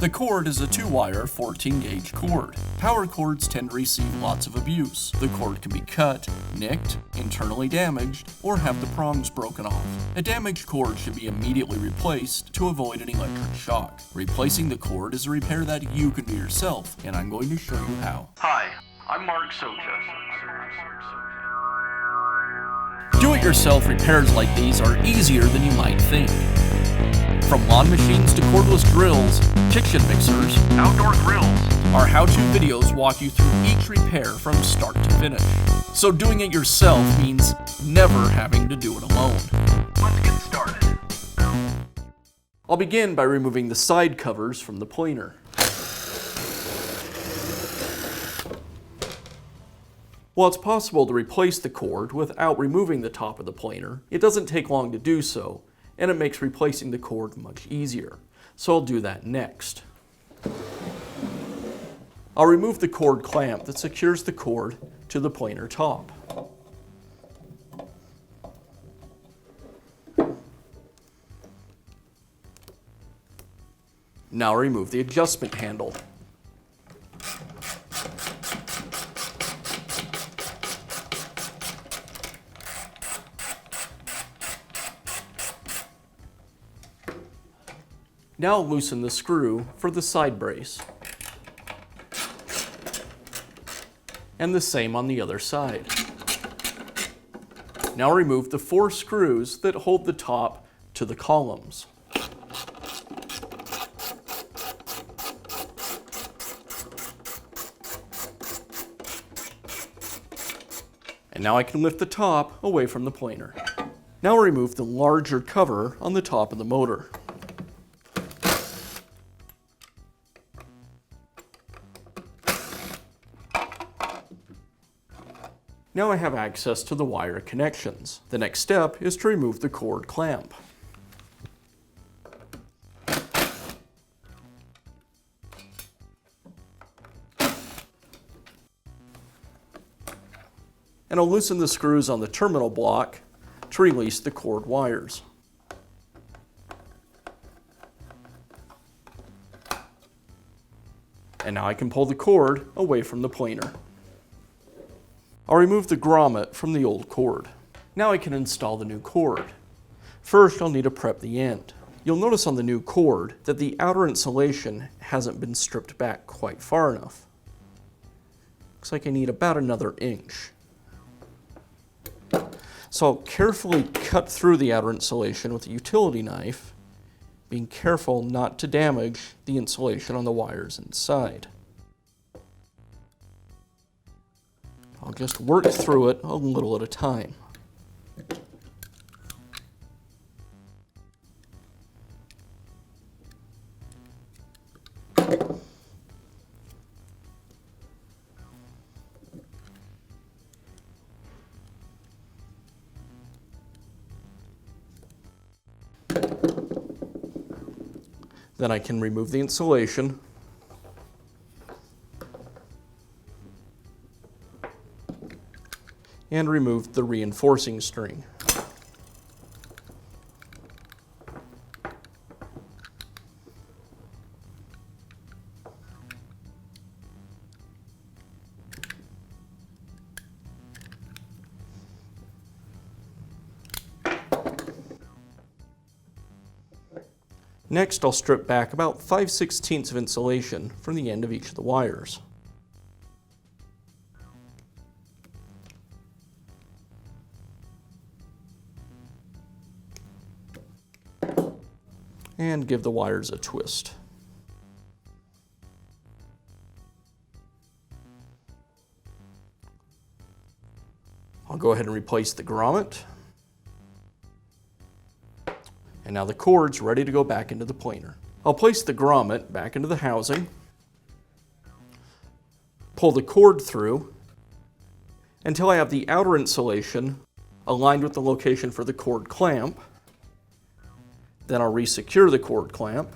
The cord is a 2-wire 14-gauge cord. Power cords tend to receive lots of abuse. The cord can be cut, nicked, internally damaged, or have the prongs broken off. A damaged cord should be immediately replaced to avoid an electric shock. Replacing the cord is a repair that you can do yourself, and I'm going to show you how. Hi, I'm Mark Socha. Do-it-yourself repairs like these are easier than you might think. From lawn machines to cordless drills, kitchen mixers, Outdoor grills. our how-to videos walk you through each repair from start to finish. So doing it yourself means never having to do it alone. Let's get started. I'll begin by removing the side covers from the planer. While it's possible to replace the cord without removing the top of the planer, it doesn't take long to do so, and it makes replacing the cord much easier. So I'll do that next. I'll remove the cord clamp that secures the cord to the planer top. Now remove the adjustment handle. Now loosen the screw for the side brace. And the same on the other side. Now remove the 4 screws that hold the top to the columns. And now I can lift the top away from the planer. Now remove the larger cover on the top of the motor. Now I have access to the wire connections. The next step is to remove the cord clamp. And I'll loosen the screws on the terminal block to release the cord wires. And now I can pull the cord away from the planer. I'll remove the grommet from the old cord. Now I can install the new cord. First, I'll need to prep the end. You'll notice on the new cord that the outer insulation hasn't been stripped back quite far enough. Looks like I need about another inch. So I'll carefully cut through the outer insulation with a utility knife, being careful not to damage the insulation on the wires inside. I'll just work through it a little at a time. Then I can remove the insulation and remove the reinforcing string. Next, I'll strip back about 5/16 of insulation from the end of each of the wires. And give the wires a twist. I'll go ahead and replace the grommet. And now the cord's ready to go back into the planer. I'll place the grommet back into the housing, pull the cord through until I have the outer insulation aligned with the location for the cord clamp. Then I'll resecure the cord clamp.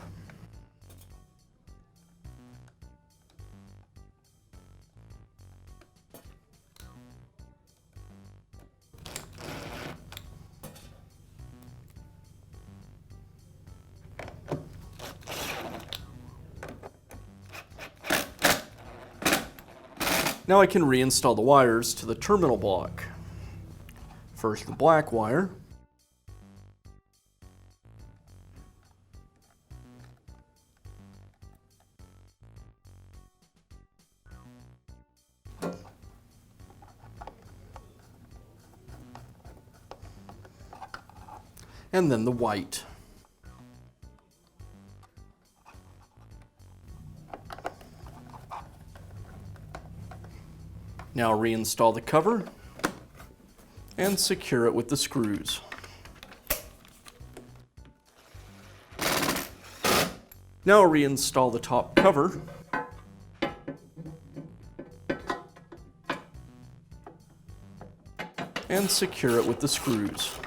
Now I can reinstall the wires to the terminal block. First the black wire, and then the white. Now reinstall the cover and secure it with the screws. Now reinstall the top cover and secure it with the screws.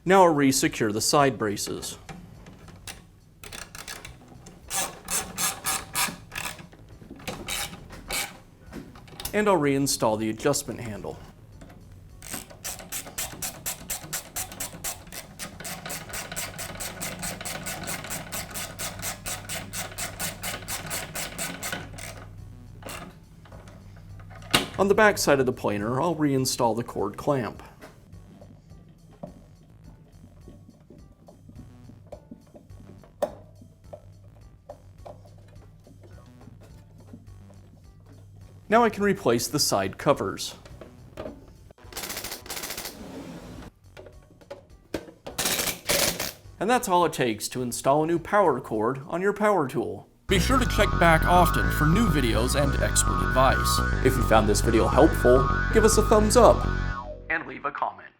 Now I'll re-secure the side braces. And I'll reinstall the adjustment handle. On the back side of the planer, I'll reinstall the cord clamp. Now I can replace the side covers. And that's all it takes to install a new power cord on your power tool. Be sure to check back often for new videos and expert advice. If you found this video helpful, give us a thumbs up And leave a comment.